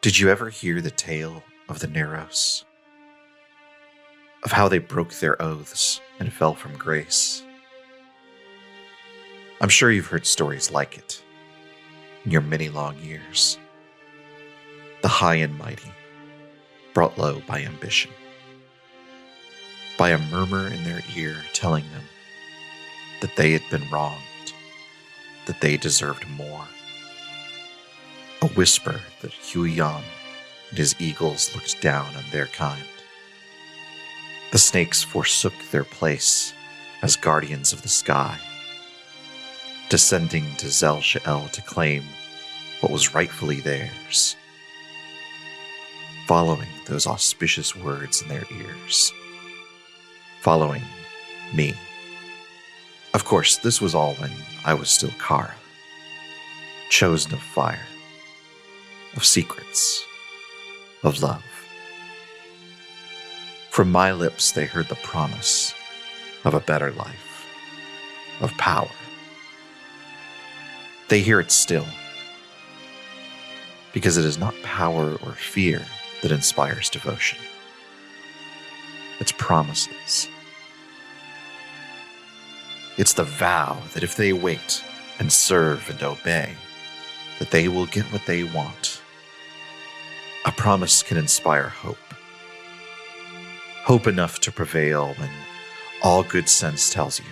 Did you ever hear the tale of the Narrows? Of how they broke their oaths and fell from grace? I'm sure you've heard stories like it in your many long years. The high and mighty, brought low by ambition, by a murmur in their ear telling them that they had been wronged, that they deserved more. A whisper that Huion and his eagles looked down on their kind. The snakes forsook their place as guardians of the sky, descending to Zel-Sha'el to claim what was rightfully theirs, following those auspicious words in their ears, following me. Of course, this was all when I was still Kara, chosen of fire, of secrets, of love. From my lips they heard the promise of a better life, of power. They hear it still, because it is not power or fear that inspires devotion. It's promises. It's the vow that if they wait and serve and obey, that they will get what they want. A promise can inspire hope. Hope enough to prevail when all good sense tells you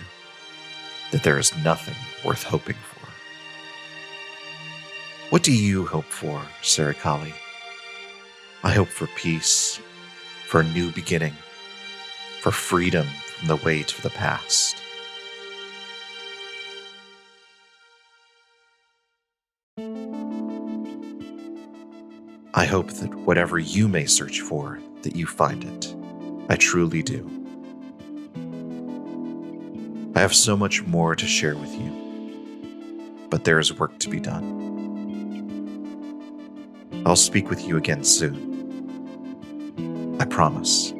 that there is nothing worth hoping for. What do you hope for, Sarikali? I hope for peace, for a new beginning, for freedom from the weight of the past. I hope that whatever you may search for, that you find it. I truly do. I have so much more to share with you, but there is work to be done. I'll speak with you again soon. I promise.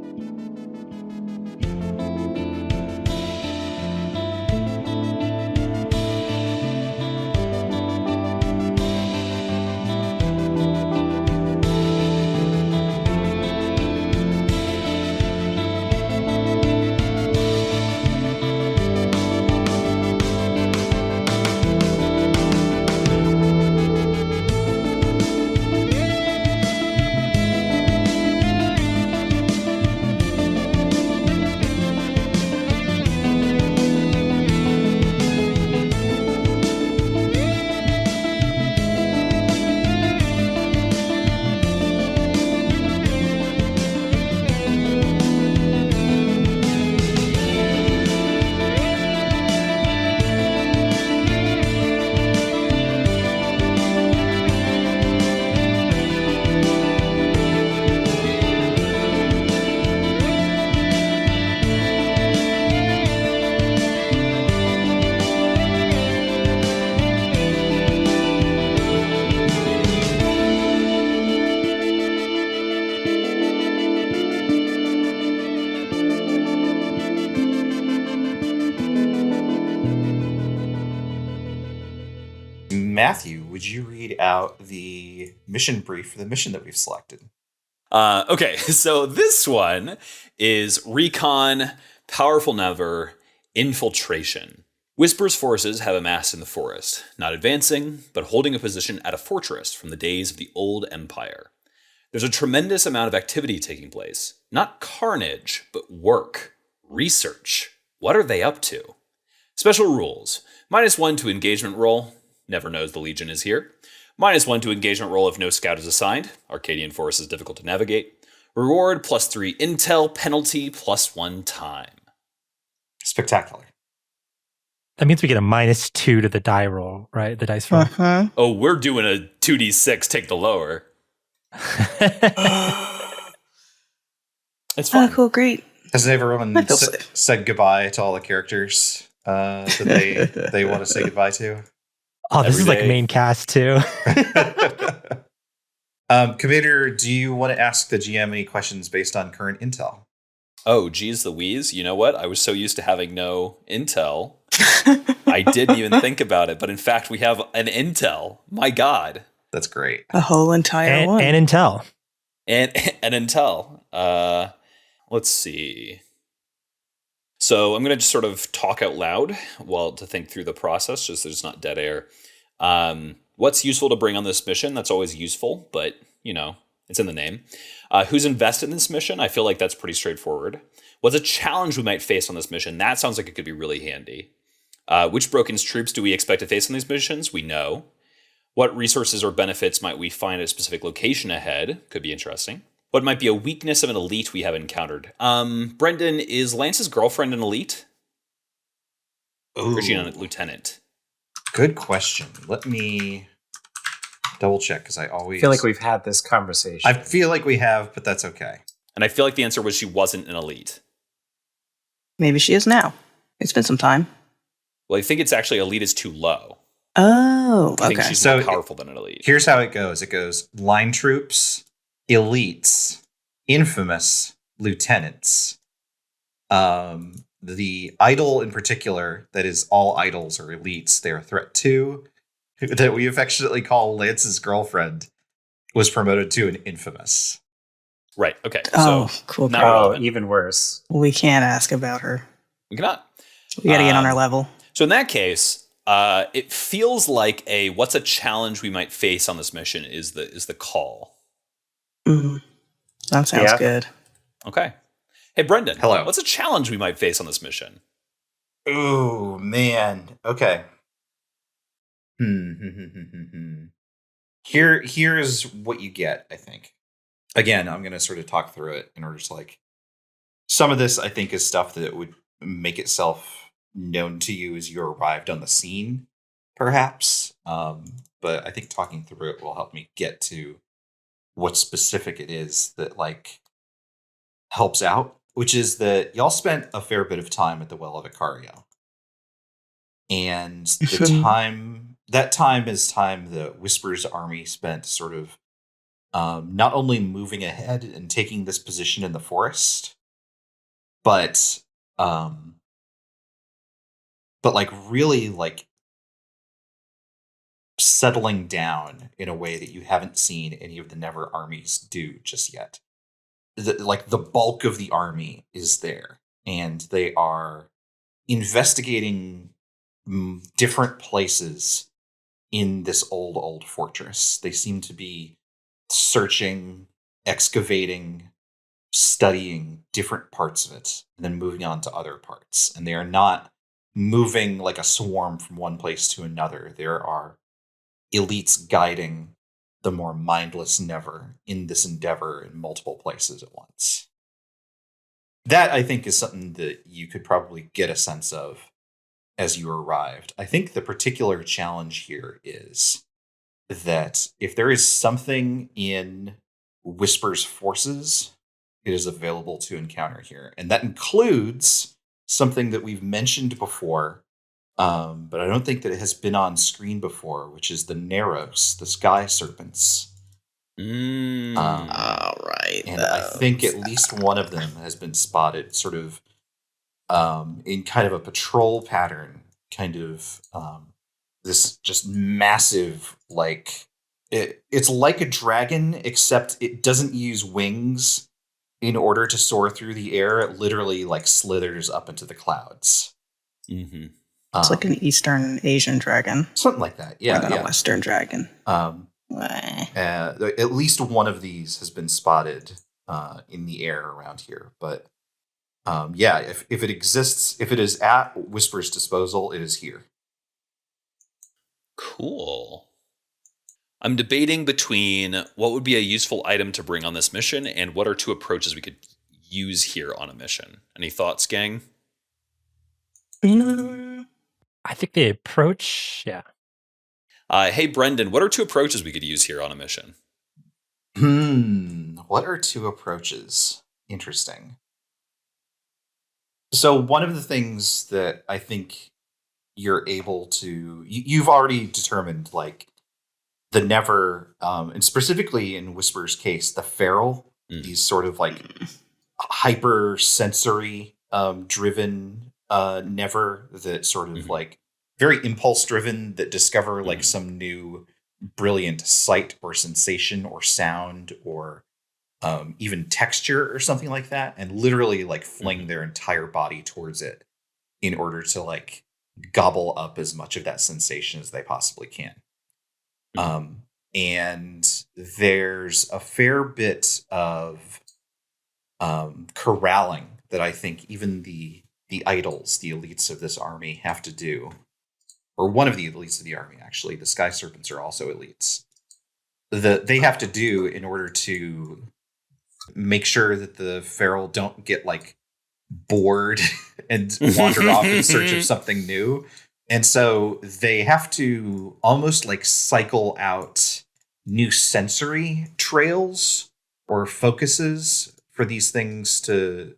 Matthew, would you read out the mission brief for the mission that we've selected? Okay, so this one is Recon, Powerful Never, Infiltration. Whisper's forces have amassed in the forest, not advancing, but holding a position at a fortress from the days of the old empire. There's a tremendous amount of activity taking place. Not carnage, but work, research. What are they up to? Special rules. -1 to engagement roll. Never knows the Legion is here. -1 to engagement roll if no scout is assigned. Arcadian forest is difficult to navigate. Reward +3 intel, penalty +1 time. Spectacular. That means we get a -2 to the die roll, right? The dice roll. Uh-huh. Oh, we're doing a 2d6, take the lower. It's fun. Oh, cool, great. Has everyone I feel safe. said goodbye to all the characters that they want to say goodbye to? Oh, this Every is like day. main cast too. Commander, do you want to ask the GM any questions based on current intel? Oh, geez Louise. You know what? I was so used to having no intel. I didn't even think about it. But in fact, we have an intel. My God. That's great. A whole entire one. And Intel. And Intel. Let's see. So I'm going to just sort of talk out loud to think through the process, just so there's not dead air. What's useful to bring on this mission? That's always useful, but, it's in the name. Who's invested in this mission? I feel like that's pretty straightforward. What's a challenge we might face on this mission? That sounds like it could be really handy. Which Broken's troops do we expect to face on these missions? We know. What resources or benefits might we find at a specific location ahead? Could be interesting. What might be a weakness of an elite we have encountered? Brendan, is Lance's girlfriend an elite? Ooh. Or is she a lieutenant? Good question. Let me double check, because I feel like we've had this conversation. I feel like we have, but that's okay. And I feel like the answer was she wasn't an elite. Maybe she is now. It's been some time. Well, I think it's actually elite is too low. Oh, I think okay. she's more powerful than an elite. Here's how it goes. It goes line troops, elites, infamous, lieutenants. The idol in particular, that is all idols or elites, they're a threat to, that we affectionately call Lance's girlfriend, was promoted to an infamous. Right, okay. Oh, so cool. not Oh, relevant. even worse. We can't ask about her. We cannot. We got to get on our level. So in that case, it feels like what's a challenge we might face on this mission is the call. Mm-hmm. That sounds good. Okay. Hey, Brendan. Hello. What's a challenge we might face on this mission? Ooh, man. Okay. Here's what you get, I think. Again, I'm going to sort of talk through it in order to some of this, I think, is stuff that would make itself known to you as you arrived on the scene, perhaps. But I think talking through it will help me get to what specific it is that helps out, which is that y'all spent a fair bit of time at the Well of Icario. And that time is time the Whisper's army spent sort of not only moving ahead and taking this position in the forest, but really settling down in a way that you haven't seen any of the Never armies do just yet. The bulk of the army is there, and they are investigating different places in this old fortress. They seem to be searching, excavating, studying different parts of it, and then moving on to other parts. And they are not moving like a swarm from one place to another. There are elites guiding the more mindless Never in this endeavor in multiple places at once. That, I think, is something that you could probably get a sense of as you arrived. I think the particular challenge here is that if there is something in Whisper's forces, it is available to encounter here. And that includes something that we've mentioned before, but I don't think that it has been on screen before, which is the Narrows, the Sky Serpents. All right. And I think at least one of them has been spotted sort of in kind of a patrol pattern, kind of this just massive, it's like a dragon, except it doesn't use wings in order to soar through the air. It literally slithers up into the clouds. Mm-hmm. It's like an Eastern Asian dragon. Something like that, yeah. More than a Western dragon. At least one of these has been spotted in the air around here. But if it exists, if it is at Whisper's disposal, it is here. Cool. I'm debating between what would be a useful item to bring on this mission and what are two approaches we could use here on a mission. Any thoughts, gang? I think the approach, yeah. Hey, Brendan, what are two approaches we could use here on a mission? What are two approaches? Interesting. So one of the things that I think you're able to... You've already determined, the Never, and specifically in Whisper's case, the Feral, these sort of hyper-sensory driven Never that sort of very impulse driven, that discover some new brilliant sight or sensation or sound or even texture or something like that, and literally like fling their entire body towards it in order to like gobble up as much of that sensation as they possibly can. And there's a fair bit of corralling that I think even the idols, the elites of this army, have to do. Or one of the elites of the army, actually. The Sky Serpents are also elites. They have to do in order to make sure that the feral don't get like bored and wander off in search of something new. And so they have to almost like cycle out new sensory trails or focuses for these things to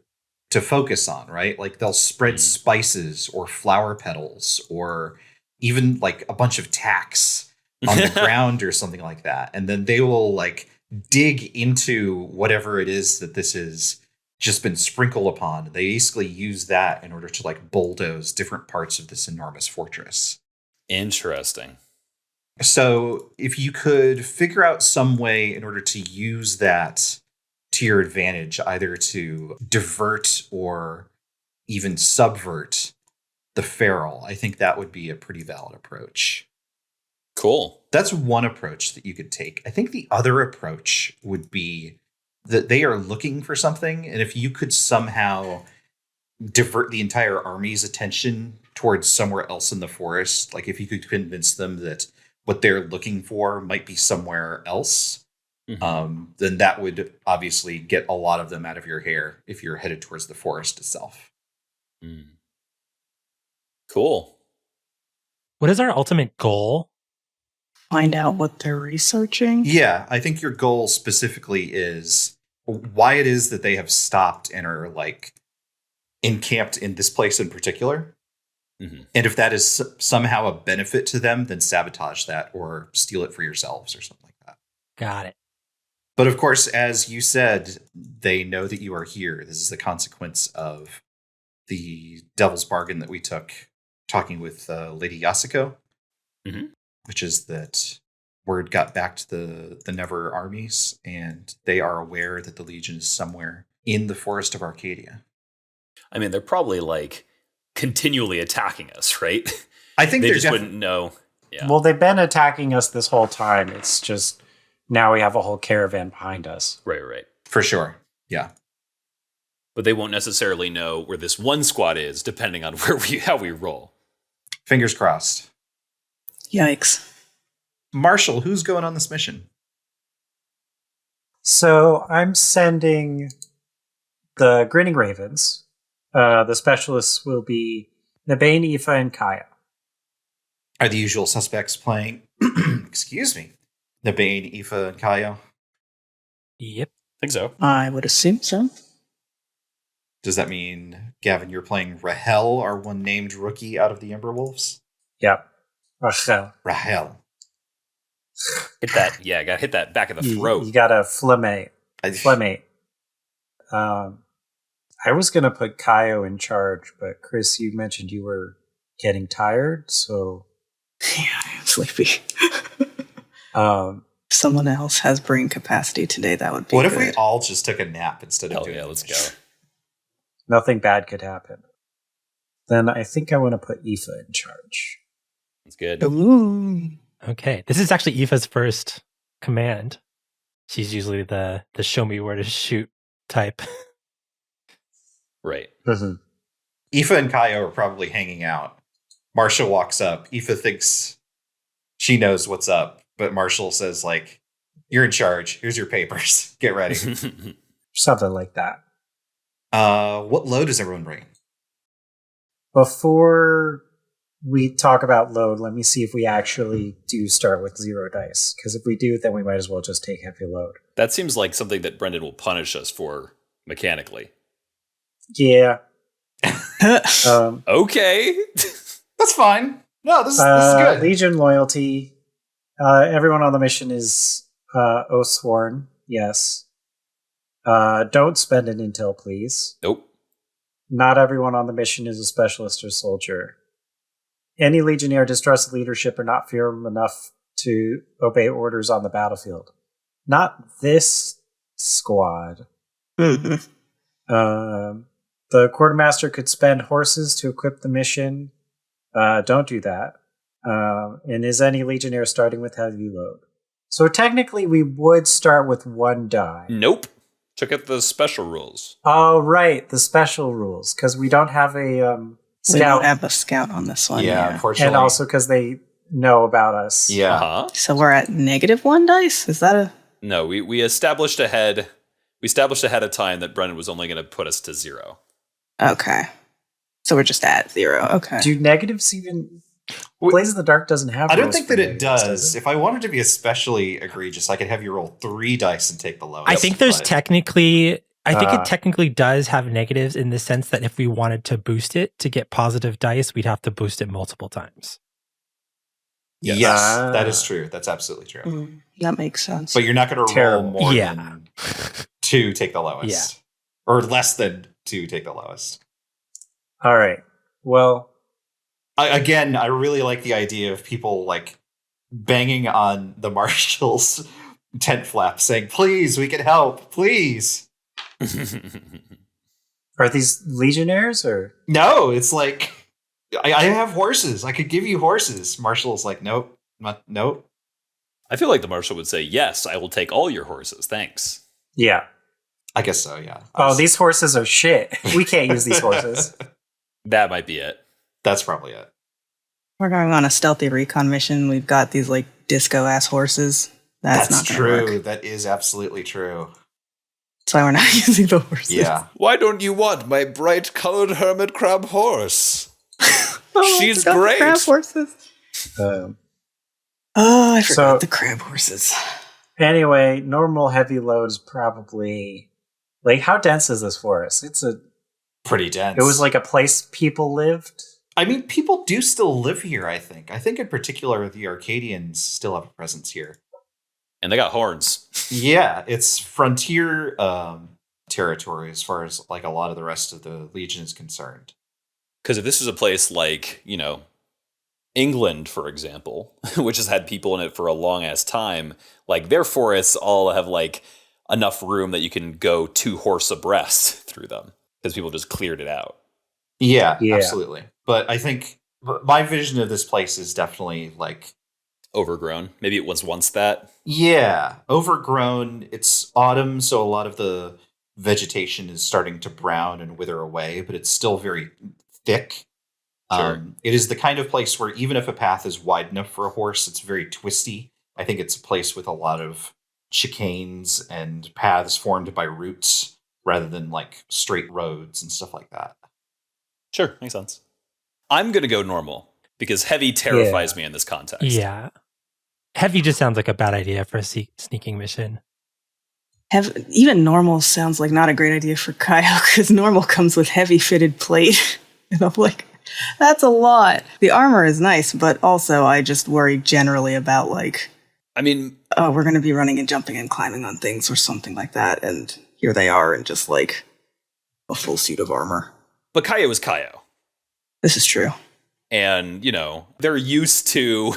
focus on, right? Like they'll spread spices or flower petals or even like a bunch of tacks on the ground or something like that. And then they will like dig into whatever it is that this is just been sprinkled upon. They basically use that in order to like bulldoze different parts of this enormous fortress. Interesting. So if you could figure out some way in order to use that to your advantage, either to divert or even subvert the feral, I think that would be a pretty valid approach. Cool. That's one approach that you could take. I think the other approach would be that they are looking for something, and if you could somehow divert the entire army's attention towards somewhere else in the forest, like if you could convince them that what they're looking for might be somewhere else, then that would obviously get a lot of them out of your hair if you're headed towards the forest itself. Cool. What is our ultimate goal? Find out what they're researching. Yeah, I think your goal specifically is why it is that they have stopped and are like encamped in this place in particular. And if that is somehow a benefit to them, then sabotage that or steal it for yourselves or something like that. Got it. But of course, as you said, they know that you are here. This is the consequence of the devil's bargain that we took talking with Lady Yasuko, which is that word got back to the Never armies, and they are aware that the Legion is somewhere in the forest of Arcadia. I mean, they're probably like continually attacking us, right? I think they just wouldn't know. Yeah. Well, they've been attacking us this whole time. It's just now we have a whole caravan behind us. Right. For sure. Yeah. But they won't necessarily know where this one squad is, depending on how we roll. Fingers crossed. Yikes. Marshall, who's going on this mission? So I'm sending the Grinning Ravens. The specialists will be Nabain, Aoife, and Kayo. Are the usual suspects playing? Excuse me. Nabain, Aoife, and Kayo. Yep. I think so. I would assume so. Does that mean, Gavin, you're playing Rahel, our one named rookie out of the Emberwolves? Yep. Rahel. Rahel. Hit that. Yeah, I got to hit that back of the throat. You got a flammate. I was going to put Kayo in charge, but Kris, you mentioned you were getting tired, so... Yeah, I'm sleepy. Someone else has brain capacity today, that would be What good. if we all just took a nap instead of doing let's go. Nothing bad could happen. Then I think I want to put Aoife in charge. That's good. Ooh. Okay. This is actually Aoife's first command. She's usually the show me where to shoot type. Right. Aoife and Kayo are probably hanging out. Marshall walks up. Aoife thinks she knows what's up, but Marshall says, like, you're in charge. Here's your papers. Get ready. Something like that. What load is everyone bringing? Before we talk about load, let me see if we actually do start with 0 dice. Because if we do, then we might as well just take heavy load. That seems like something that Brendan will punish us for mechanically. Yeah. Okay. That's fine. No, this is good. Legion loyalty. Everyone on the mission is OATHSWORN. Yes. Don't spend an intel, please. Nope. Not everyone on the mission is a specialist or soldier. Any legionnaire distrusts leadership or not fearsome enough to obey orders on the battlefield. Not this squad. Mhm. The quartermaster could spend horses to equip the mission. Don't do that. And is any legionnaire starting with heavy load? So technically, we would start with 1 die. Nope. Check out the special rules. Oh, right, the special rules, because we don't have a We scout, don't have a scout on this one. Yeah, Yeah. unfortunately. and also because they know about us. Yeah. Uh-huh. So we're at -1 dice? Is that a... No, we established ahead. We established ahead of time that Brennan was only going to put us to 0. Okay. So we're just at 0. Okay. Do negatives even... We- Blaze in the Dark doesn't have I don't rules think for that it negatives, does. it? If I wanted to be especially egregious, I could have you roll 3 dice and take the lowest. I think there's but- technically, I think Uh, it technically does have negatives in the sense that if we wanted to boost it to get positive dice, we'd have to boost it multiple times. Yes, Ah. that is true. That's absolutely true. That makes sense. But you're not going to roll Terrible. more Yeah. than 2 take the lowest. Or less than 2 take the lowest. All right. Well, Again, I really like the idea of people like banging on the marshal's tent flap saying, please, we can help, please. are these legionnaires or... No, it's like, I have horses. I could give you horses. Marshal's like, nope, nope. I feel like the marshal would say, yes, I will take all your horses. Thanks. Yeah. I guess so, yeah. Oh, these horses are shit. We can't use these horses. That might be it. That's probably it. We're going on a stealthy recon mission. We've got these like disco ass horses. That's not gonna true. work. That is absolutely true. That's why we're not using the horses. Yeah. Why don't you want my bright colored hermit crab horse? Oh, She's I forgot the great. crab horses. Um, Oh, I forgot So- the crab horses. anyway, normal heavy load is probably... Like, how dense is this forest? Pretty dense. It was like a place people lived. I mean, people do still live here, I think. I think in particular, the Arcadians still have a presence here. And they got horns. Yeah, it's frontier territory as far as like a lot of the rest of the Legion is concerned. Because if this was a place like, England, for example, which has had people in it for a long ass time, like their forests all have like enough room that you can go 2 horse abreast through them because people just cleared it out. Yeah, Yeah. absolutely. But I think my vision of this place is definitely like, Overgrown. Maybe it was once that. yeah, overgrown. It's autumn, so a lot of the vegetation is starting to brown and wither away, but it's still very thick. Sure. It is the kind of place where even if a path is wide enough for a horse, it's very twisty. I think it's a place with a lot of chicanes and paths formed by roots rather than like straight roads and stuff like that. Sure, makes sense. I'm going to go normal because heavy terrifies me in this context. Yeah. Heavy just sounds like a bad idea for a sneaking mission. Even normal sounds like not a great idea for Kayo because normal comes with heavy fitted plate. And I'm like, that's a lot. The armor is nice, but also I just worry generally about like, I mean, oh, we're going to be running and jumping and climbing on things or something like that. And here they are in just like a full suit of armor. but Kayo is Kayo. This is true. And, they're used to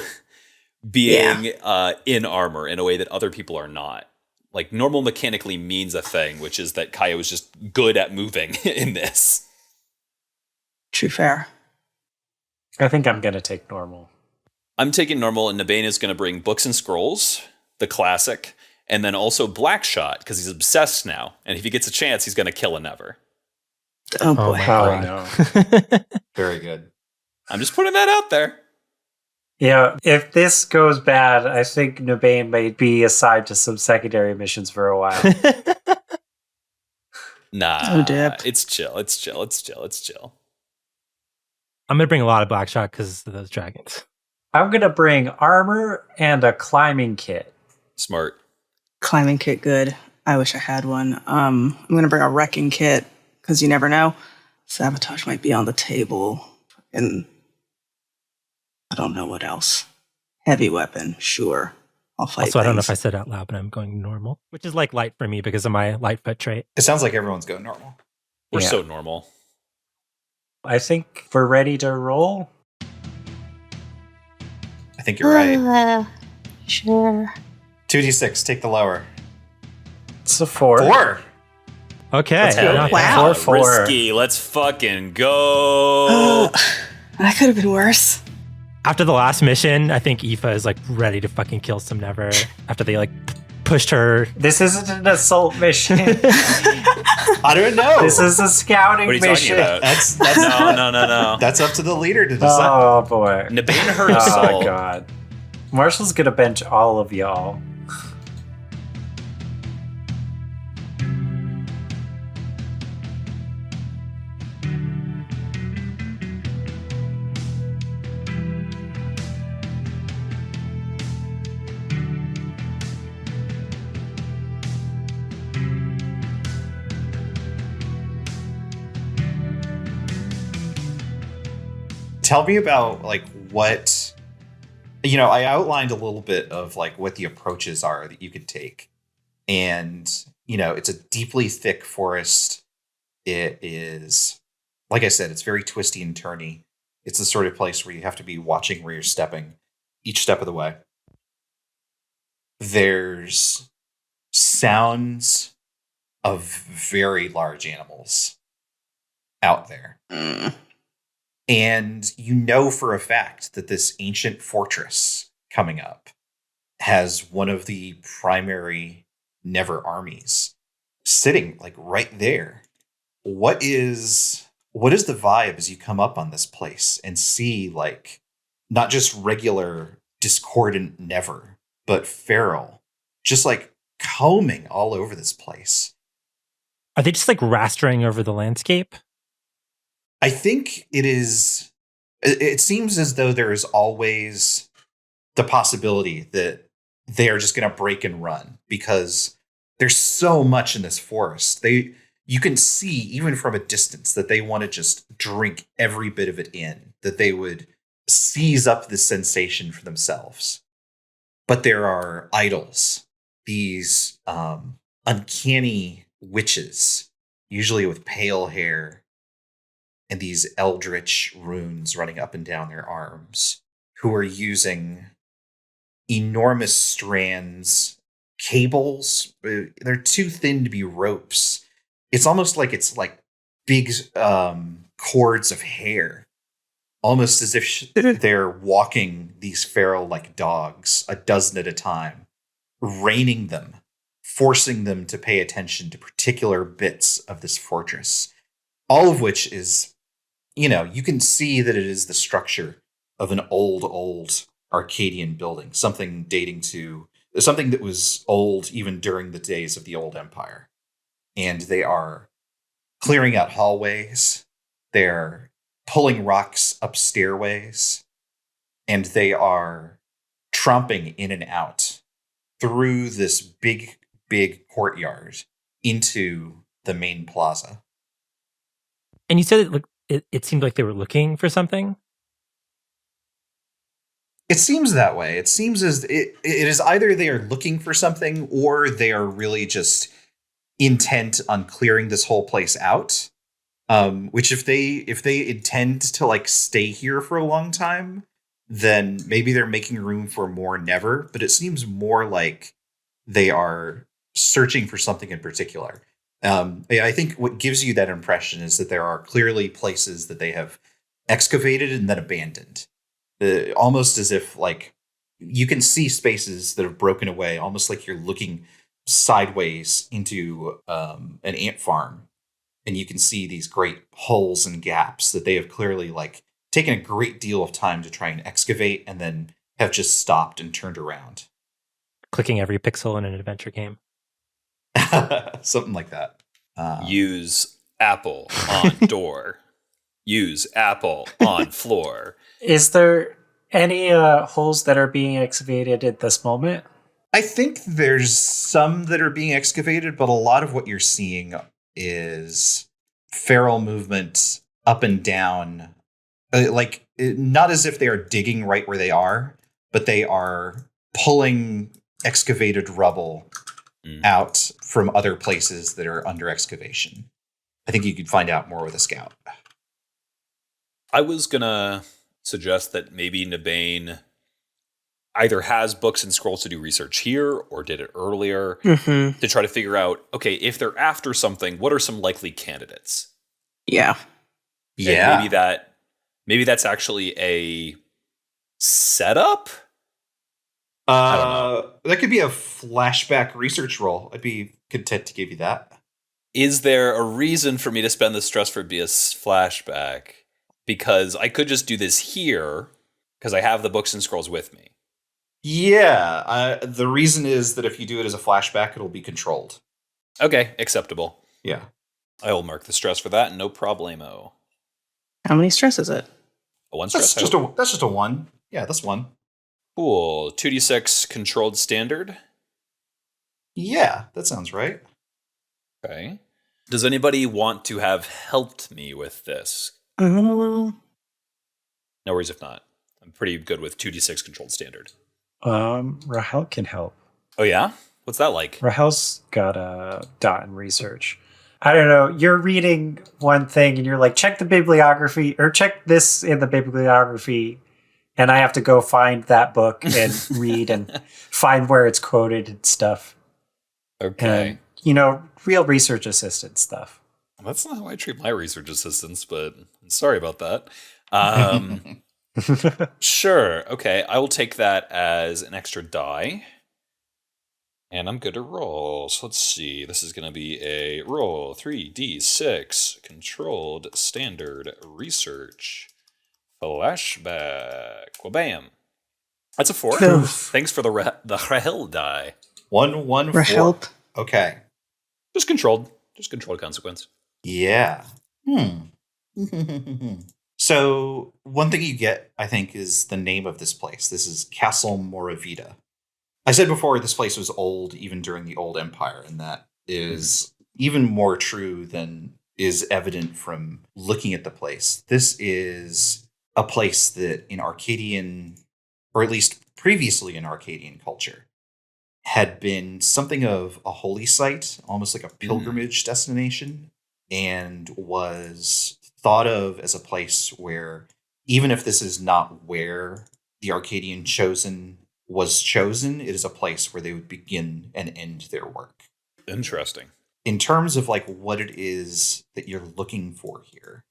being in armor in a way that other people are not. Like, normal mechanically means a thing, which is that Kayo is just good at moving in this. True fair. I think I'm going to take normal. I'm taking normal, and Nabain is going to bring books and scrolls, the classic, and then also Blackshot, because he's obsessed now. And if he gets a chance, he's going to kill a Never. Oh boy. my Oh, God. no. Very good. I'm just putting that out there. Yeah, if this goes bad, I think Nabain may be assigned to some secondary missions for a while. Nah, Oh, dip. it's chill. I'm going to bring a lot of Blackshot because of those dragons. I'm going to bring armor and a climbing kit. Smart. Climbing kit, good. I wish I had one. I'm going to bring a wrecking kit because you never know. Sabotage might be on the table. And I don't know what else. Heavy weapon, sure. I'll fight Also, I don't know if I things. said out loud, but I'm going normal, which is like light for me because of my light foot trait. It sounds like everyone's going normal. We're Yeah. so normal. I think we're ready to roll. I think you're right. Sure. 2d6, take the lower. It's a 4. 4! Okay. Let's go. Yeah. Wow. 4. Risky. Let's fucking go. That could have been worse. After the last mission, I think Aoife is like ready to fucking kill some Never after they like pushed her. This isn't an assault mission. I don't know. This is a scouting What are you talking mission. about? That's No. that's up to the leader to decide. Oh boy. Nabain heard Oh assault. god. Marshall's gonna bench all of y'all. Tell me about like what I outlined a little bit of like what the approaches are that you could take. And it's a deeply thick forest. It is, like I said, it's very twisty and turny. It's the sort of place where you have to be watching where you're stepping each step of the way. There's sounds of very large animals out there. And you know for a fact that this ancient fortress coming up has one of the primary Never armies sitting like right there. What is the vibe as you come up on this place and see like not just regular discordant Never, but feral, just like combing all over this place? Are they just like rastering over the landscape? I think it seems as though there is always the possibility that they are just going to break and run because there's so much in this forest. You can see even from a distance that they want to just drink every bit of it in, that they would seize up the sensation for themselves. But there are idols, these uncanny witches, usually with pale hair, and these eldritch runes running up and down their arms, who are using enormous strands, cables. They're too thin to be ropes. It's almost like it's like big cords of hair, almost as if they're walking these feral like dogs, a dozen at a time, reining them, forcing them to pay attention to particular bits of this fortress, all of which is, you can see that it is the structure of an old Arcadian building, something that was old even during the days of the Old Empire. And they are clearing out hallways. They're pulling rocks up stairways. And they are tromping in and out through this big courtyard into the main plaza. And you said it seemed like they were looking for something. It seems that way. It seems as it is either they are looking for something or they are really just intent on clearing this whole place out. Which if they intend to like stay here for a long time, then maybe they're making room for more Never. But it seems more like they are searching for something in particular. I think what gives you that impression is that there are clearly places that they have excavated and then abandoned. Almost as if like you can see spaces that have broken away, almost like you're looking sideways into an ant farm, and you can see these great holes and gaps that they have clearly like taken a great deal of time to try and excavate and then have just stopped and turned around. Clicking every pixel in an adventure game. Something like that. Use apple on door. Use apple on floor. Is there any holes that are being excavated at this moment? I think there's some that are being excavated, but a lot of what you're seeing is feral movement up and down. Not as if they are digging right where they are, but they are pulling excavated rubble out from other places that are under excavation. I think you could find out more with a scout. I was gonna suggest that maybe Nabain, either has books and scrolls to do research here or did it earlier Mm-hmm. to try to figure out, okay, if they're after something, what are some likely candidates? Yeah. And maybe that's actually a setup? I don't know. That could be a flashback research roll. I'd be content to give you that. Is there a reason for me to spend the stress for be a flashback? Because I could just do this here because I have the books and scrolls with me. Yeah, the reason is that if you do it as a flashback, it'll be controlled. Okay, acceptable. Yeah. I will mark the stress for that, no problemo. How many stress is it? A one stress? That's just a 1. Yeah, that's 1. Cool. 2d6 controlled standard. Yeah, that sounds right. Okay. Does anybody want to have helped me with this? Uh, No worries if not. I'm pretty good with 2d6 controlled standard. Rahel can help. Oh yeah? What's that like? Rahel's got a dot in research. I don't know. You're reading one thing and you're like, check the bibliography or check this in the bibliography. And I have to go find that book and read and find where it's quoted and stuff. Okay. And, real research assistant stuff. That's not how I treat my research assistants, but I'm sorry about that. Sure. Okay. I will take that as an extra die. And I'm good to roll. So let's see. This is going to be a roll 3d6 controlled standard research flashback. Well, bam. That's a 4. Oof. Thanks for the Rahel die. 1, 1, 4. Rahel. Okay. Just controlled consequence. Yeah. So one thing you get, I think, is the name of this place. This is Castle Moravita. I said before this place was old even during the Old Empire, and that is even more true than is evident from looking at the place. This is a place that in Arcadian, or at least previously in Arcadian culture, had been something of a holy site, almost like a pilgrimage destination, and was thought of as a place where, even if this is not where the Arcadian chosen was chosen, it is a place where they would begin and end their work. Interesting. In terms of like what it is that you're looking for here,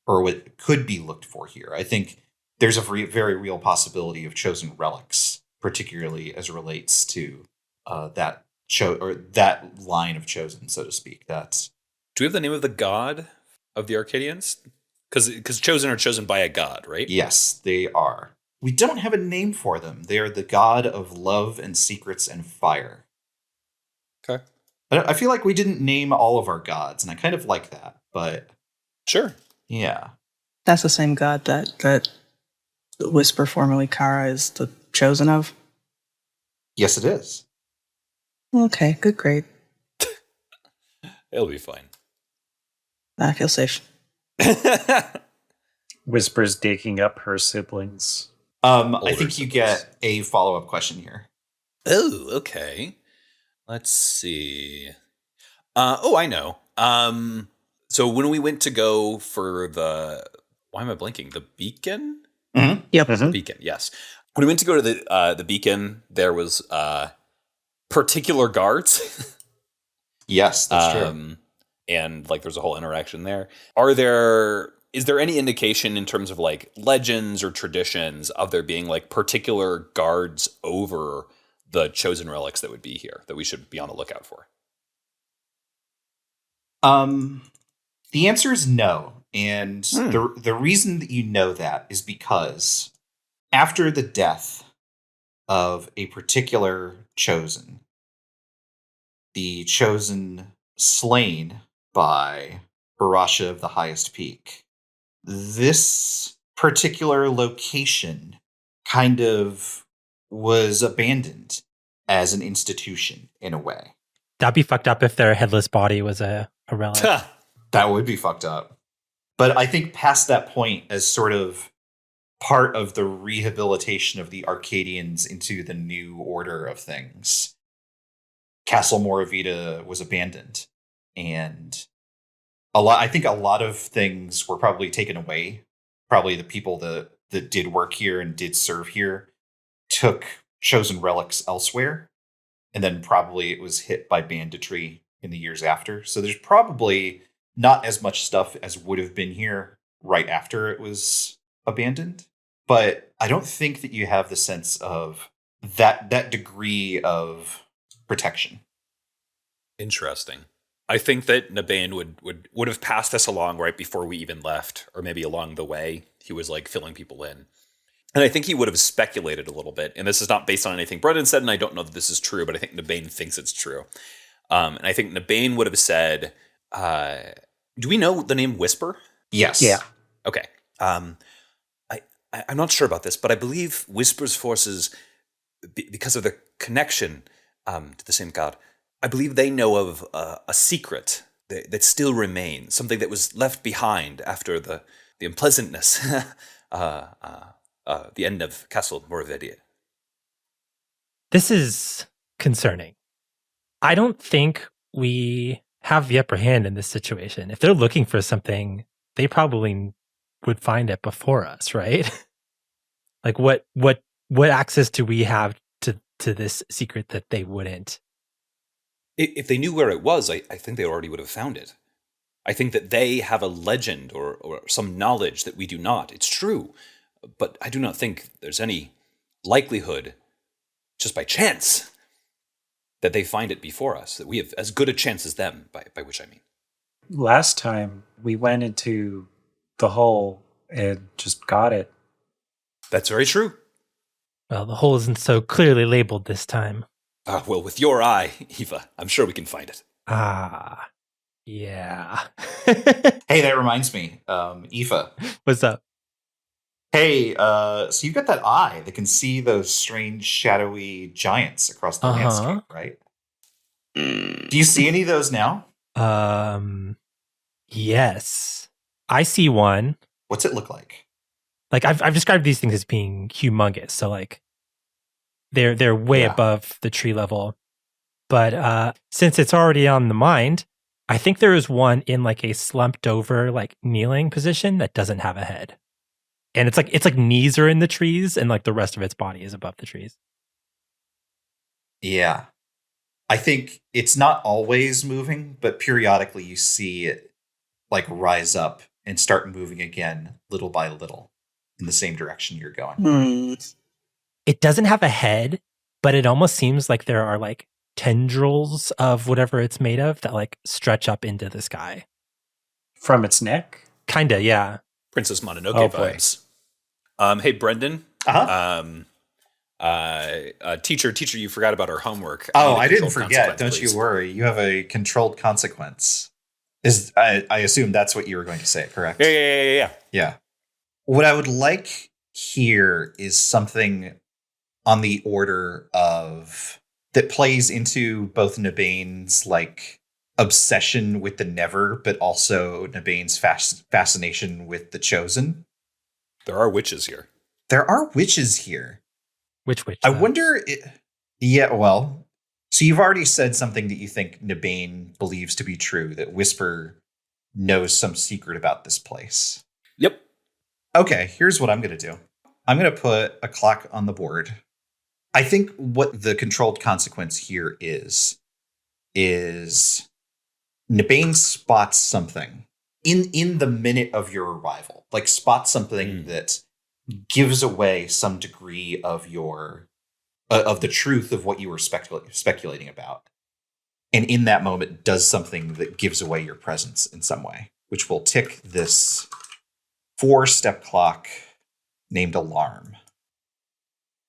or what could be looked for here, I think there's a very real possibility of chosen relics, particularly as it relates to that line of chosen, so to speak. That's. Do we have the name of the god of the Arcadians? Because chosen are chosen by a god, right? Yes, they are. We don't have a name for them. They are the god of love and secrets and fire. Okay. I feel like we didn't name all of our gods, and I kind of like that, but... Sure. Yeah. That's the same god that the Whisper, formerly Kara, is the chosen of? Yes, it is. Okay, good grade. It'll be fine. I feel safe. Whisper's digging up her siblings. I think you get a follow-up question here. Oh, okay. Let's see. I know. So when we went to go for why am I blinking? The beacon? Mm-hmm. Yep. Mm-hmm. The beacon, yes. When we went to go to the beacon, there was particular guards. Yes, that's true. And like there's a whole interaction there. Is there any indication in terms of like legends or traditions of there being like particular guards over the chosen relics that would be here that we should be on the lookout for? The answer is no. And the reason that you know that is because after the death of a particular chosen, the chosen slain by Barasha of the Highest Peak, this particular location kind of was abandoned as an institution in a way. That'd be fucked up if their headless body was a relic. That would be fucked up. But I think past that point, as sort of part of the rehabilitation of the Arcadians into the new order of things, Castle Moravita was abandoned. And I think a lot of things were probably taken away. Probably the people that did work here and did serve here took chosen relics elsewhere, and then probably it was hit by banditry in the years after. So there's probably not as much stuff as would have been here right after it was abandoned. But I don't think that you have the sense of that degree of protection. Interesting. I think that Nabain would have passed us along right before we even left, or maybe along the way. He was like filling people in. And I think he would have speculated a little bit. And this is not based on anything Brendan said, and I don't know that this is true, but I think Nabain thinks it's true. And I think Nabain would have said, do we know the name Whisper? Yes. Yeah. Okay. I'm not sure about this, but I believe Whisper's forces, because of the connection to the same god, I believe they know of a secret that still remains, something that was left behind after the unpleasantness, the end of Castle Moravidia. This is concerning. I don't think we have the upper hand in this situation. If they're looking for something, they probably would find it before us, right? Like what access do we have to this secret that they wouldn't? If they knew where it was, I think they already would have found it. I think that they have a legend or some knowledge that we do not. It's true, but I do not think there's any likelihood, just by chance, that they find it before us, that we have as good a chance as them, by which I mean. Last time we went into the hole and just got it. That's very true. Well, the hole isn't so clearly labeled this time. Well, with your eye, Eva, I'm sure we can find it. Ah, yeah. Hey, that reminds me, Aoife. What's up? Hey, so you've got that eye that can see those strange shadowy giants across the landscape, right? Do you see any of those now? Yes. I see one. What's it look like? Like I've described these things as being humongous. So like they're way above the tree level. But since it's already on the mind, I think there is one in like a slumped over, like kneeling position that doesn't have a head. And it's like knees are in the trees and like the rest of its body is above the trees. Yeah. I think it's not always moving, but periodically you see it like rise up and start moving again little by little in the same direction you're going. It doesn't have a head, but it almost seems like there are like tendrils of whatever it's made of that like stretch up into the sky. From its neck? Kinda, yeah. Princess Mononoke vibes. Hey, Brendan. Teacher, you forgot about our homework. Oh, I didn't forget. Don't you worry. You have a controlled consequence. I assume that's what you were going to say, correct? Yeah. What I would like here is something on the order of that plays into both Nabain's like obsession with the Never, but also Nabain's fascination with the Chosen. There are witches here. There are witches here. Which witch? I wonder. Yeah, well, so you've already said something that you think Nabain believes to be true, that Whisper knows some secret about this place. Yep. Okay, here's what I'm going to do. I'm going to put a clock on the board. I think what the controlled consequence here is Nabain spots something in the minute of your arrival, like spots something that gives away some degree of your of the truth of what you were speculating about, and in that moment does something that gives away your presence in some way, which will tick this 4-step clock named Alarm,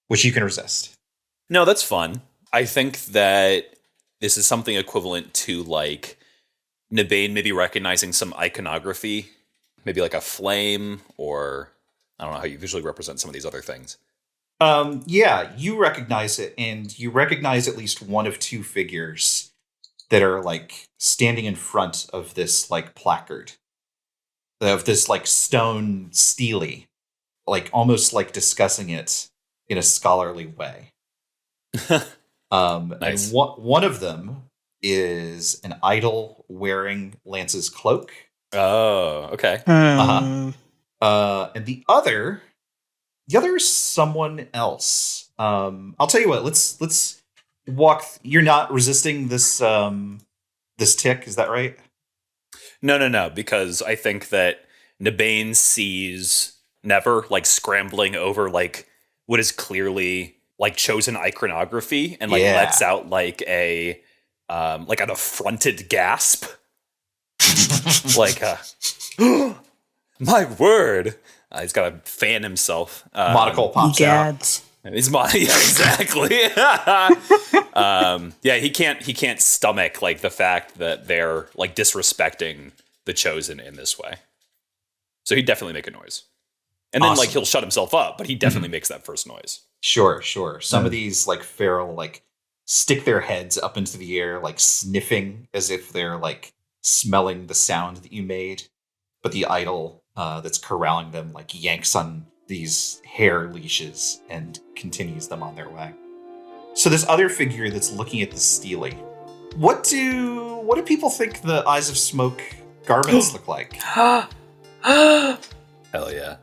which you can resist. No, that's fun. I think that this is something equivalent to like Nabain maybe recognizing some iconography, maybe like a flame, or I don't know how you visually represent some of these other things. Yeah, you recognize it, and you recognize at least one of two figures that are like standing in front of this like placard, of this like stone stele, like almost like discussing it in a scholarly way. Nice. And one of them is an idol wearing Lance's cloak. Oh, okay. And the other is someone else. I'll tell you what. Let's walk. You're not resisting this this tick, is that right? No, because I think that Nabain sees Never like scrambling over like what is clearly like chosen iconography and like lets out like an affronted gasp. Like my word. He's got to fan himself. Monocle pops out. He's exactly. He can't stomach like the fact that they're like disrespecting the chosen in this way. So he'd definitely make a noise. And then like he'll shut himself up, but he definitely makes that first noise. Sure. Some of these like feral like stick their heads up into the air, like sniffing as if they're like smelling the sound that you made. But the idol that's corralling them like yanks on these hair leashes and continues them on their way. So this other figure that's looking at the Steely, what do people think the Eyes of Smoke garments look like? Hell yeah.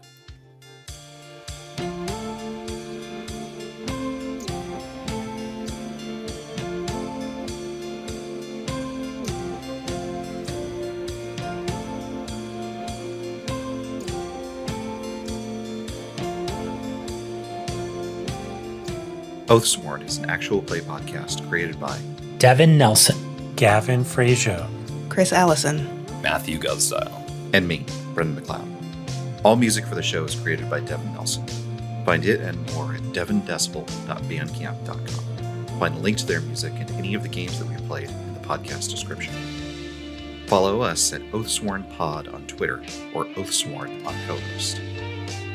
Oathsworn is an actual play podcast created by Devin Nelson, Gavin Fregeau, Kris Allison, Matthew Guzdial, and me, Brendan McLeod. All music for the show is created by Devin Nelson. Find it and more at devindecibel.bandcamp.com. Find a link to their music and any of the games that we've played in the podcast description. Follow us at Oathsworn Pod on Twitter or Oathsworn on co-host.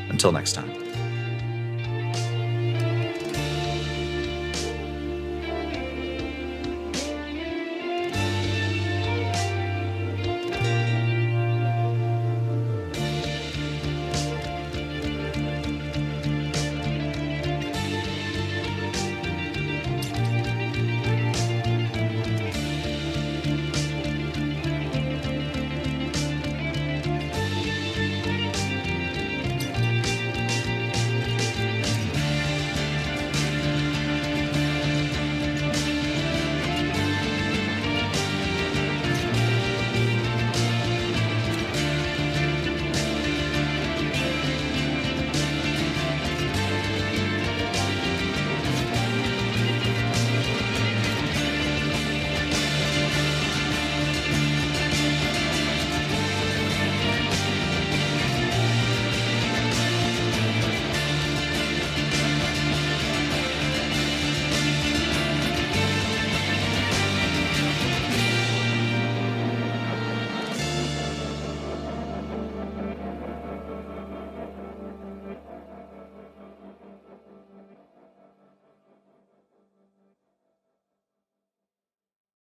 Until next time.